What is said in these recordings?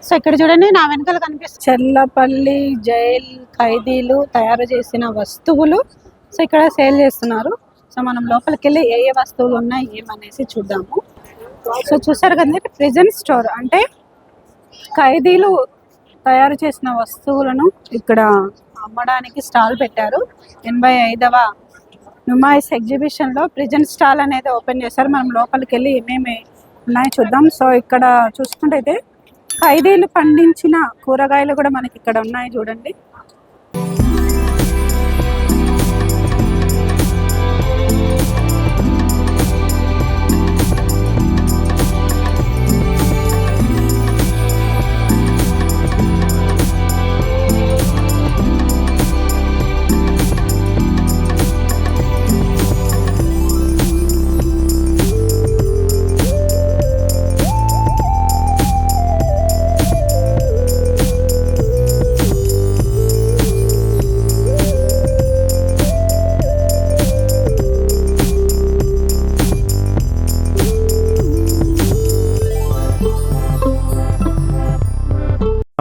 So ఇక్కడ చూడండి, నా వెనకాల కనిపిస్తుంది చెర్లపల్లి జైల్ ఖైదీలు తయారు చేసిన వస్తువులు. సో ఇక్కడ సేల్ చేస్తున్నారు. సో మనం లోపలికి వెళ్ళి ఏ ఏ వస్తువులు ఉన్నాయి ఏమనేసి చూద్దాము. సో చూసారు కదండి, ప్రిజన్ స్టోర్ అంటే ఖైదీలు తయారు చేసిన వస్తువులను ఇక్కడ అమ్మడానికి స్టాల్ పెట్టారు. 85వ నుమాయిస్ ఎగ్జిబిషన్ లో ప్రిజన్ స్టాల్ అనేది ఓపెన్ చేశారు. మనం లోపలికి వెళ్ళి ఏమేమి ఉన్నాయో చూద్దాం. సో ఇక్కడ చూసుకుంటే ఖైదీలు పండించిన కూరగాయలు కూడా మనకి ఇక్కడ ఉన్నాయి చూడండి.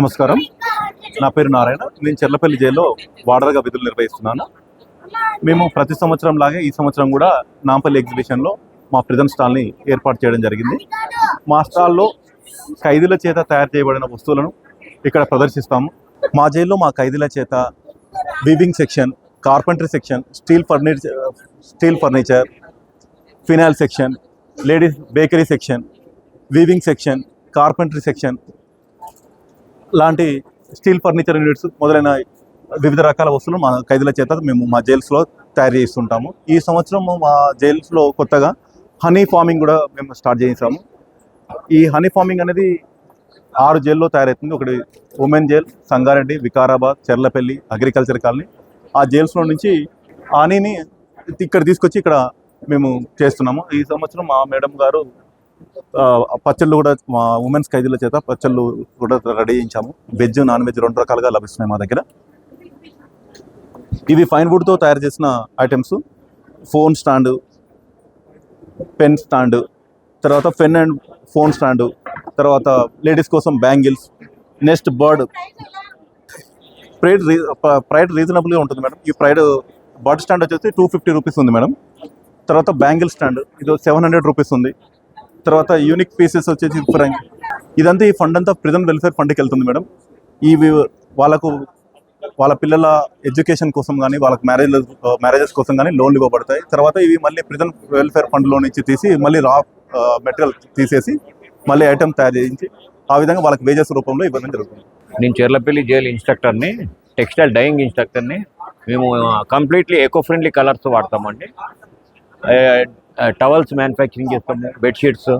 నమస్కారం, నా పేరు నారాయణ. నేను చెర్లపల్లి జైల్లో వార్డర్గా విధులు నిర్వహిస్తున్నాను. మేము ప్రతి సంవత్సరం లాగే ఈ సంవత్సరం కూడా నాంపల్లి ఎగ్జిబిషన్లో మా ప్రిజన్ స్టాల్ని ఏర్పాటు చేయడం జరిగింది. మా స్టాల్లో ఖైదీల చేత తయారు చేయబడిన వస్తువులను ఇక్కడ ప్రదర్శిస్తాము. మా జైల్లో మా ఖైదీల చేత weaving section, carpentry section, steel furniture, phenyl section, ladies bakery section, weaving section, carpentry section లాంటి స్టీల్ ఫర్నిచర్ యూనిట్స్ మొదలైన వివిధ రకాల వస్తువులు మా ఖైదీల చేత మేము మా జైల్స్లో తయారు చేస్తుంటాము. ఈ సంవత్సరం మా జైల్స్లో కొత్తగా హనీ ఫార్మింగ్ కూడా మేము స్టార్ట్ చేసాము. ఈ హనీ ఫార్మింగ్ అనేది 6 జైల్లో తయారవుతుంది. ఒకటి women jail, Sangareddy, Vikarabad, Cherlapalli, agriculture colony. ఆ జైల్స్లో నుంచి హనీని ఇక్కడ తీసుకొచ్చి ఇక్కడ మేము చేస్తున్నాము. ఈ సంవత్సరం మా మేడం గారు పచ్చళ్ళు కూడా మా ఉమెన్స్ ఖైదీల చేత పచ్చళ్ళు కూడా రెడీ చేయించాము. వెజ్, నాన్ వెజ్ 2 రకాలుగా లభిస్తున్నాయి మా దగ్గర. ఇవి ఫైన్ వుడ్తో తయారు చేసిన items. Phone stand, pen stand, తర్వాత పెన్ అండ్ ఫోన్ స్టాండు, తర్వాత లేడీస్ కోసం బ్యాంగిల్స్, నెక్స్ట్ బర్డ్. ప్రైడ్ రీజనబుల్గా ఉంటుంది మేడం. ఈ బర్డ్ స్టాండ్ వచ్చేసి 250 రూపీస్ ఉంది మేడం. తర్వాత బ్యాంగిల్ స్టాండ్ ఇది 700 రూపీస్ ఉంది. తర్వాత యూనిక్ పీసెస్ వచ్చేసి ఇదంతా ఈ ఫండ్ అంతా ప్రిజన్ వెల్ఫేర్ ఫండ్కి వెళ్తుంది మేడం. ఇవి వాళ్ళ పిల్లల ఎడ్యుకేషన్ కోసం కానీ వాళ్ళకి మ్యారేజెస్ కోసం కానీ లోన్లు ఇవ్వబడతాయి. తర్వాత ఇవి మళ్ళీ ప్రిజన్ వెల్ఫేర్ ఫండ్లో నుంచి తీసి మళ్ళీ రా మెటీరియల్ తీసేసి మళ్ళీ ఐటమ్ తయారు చేయించి ఆ విధంగా వాళ్ళకి వేజెస్ రూపంలో ఇవ్వడం జరుగుతుంది. నేను చెర్లపల్లి జైల్ ఇన్స్ట్రక్టర్ని, టెక్స్టైల్ డైయింగ్ ఇన్స్ట్రక్టర్ని. మేము కంప్లీట్లీ ఎకో ఫ్రెండ్లీ కలర్స్ వాడతామండి. టవల్స్ మ్యానుఫ్యాక్చరింగ్ చేస్తాము, బెడ్షీట్స్,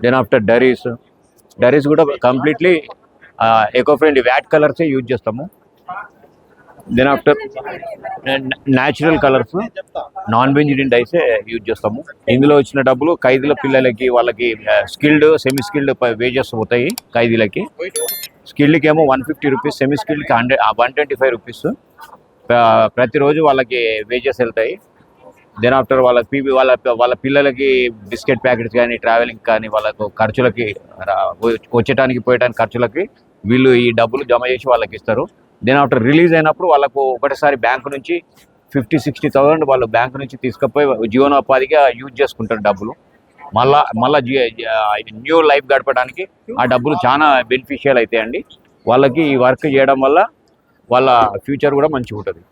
దెన్ ఆఫ్టర్ డరీస్ కూడా కంప్లీట్లీ ఎకో ఫ్రెండ్లీ వ్యాట్ కలర్సే యూజ్ చేస్తాము. Then after natural colours, non benzidine డైసే యూజ్ చేస్తాము. ఇందులో వచ్చిన డబ్బులు ఖైదీల పిల్లలకి, వాళ్ళకి స్కిల్డ్, సెమీ స్కిల్డ్ వేజెస్ అవుతాయి. ఖైదీలకి స్కిల్డ్కి ఏమో 150 రూపీస్, సెమీ స్కిల్డ్కి 125 రూపీస్ ప్రతిరోజు వాళ్ళకి వేజెస్ వెళ్తాయి. దెన్ ఆఫ్టర్ వాళ్ళ పిల్లలకి బిస్కెట్ ప్యాకెట్స్ కానీ, ట్రావెలింగ్ కానీ, వాళ్ళకు ఖర్చులకి, వచ్చేటానికి పోయటానికి ఖర్చులకి వీళ్ళు ఈ డబ్బులు జమ చేసి వాళ్ళకి ఇస్తారు. దెన్ ఆఫ్టర్ రిలీజ్ అయినప్పుడు వాళ్ళకు ఒకటిసారి బ్యాంకు నుంచి 50-60,000 వాళ్ళు బ్యాంకు నుంచి తీసుకుపోయి జీవనోపాధిగా యూజ్ చేసుకుంటారు డబ్బులు. మళ్ళా న్యూ లైఫ్ గడపడానికి ఆ డబ్బులు చాలా బెనిఫిషియల్ అవుతాయండి. వాళ్ళకి ఈ వర్క్ చేయడం వల్ల వాళ్ళ ఫ్యూచర్ కూడా మంచిగా ఉంటుంది.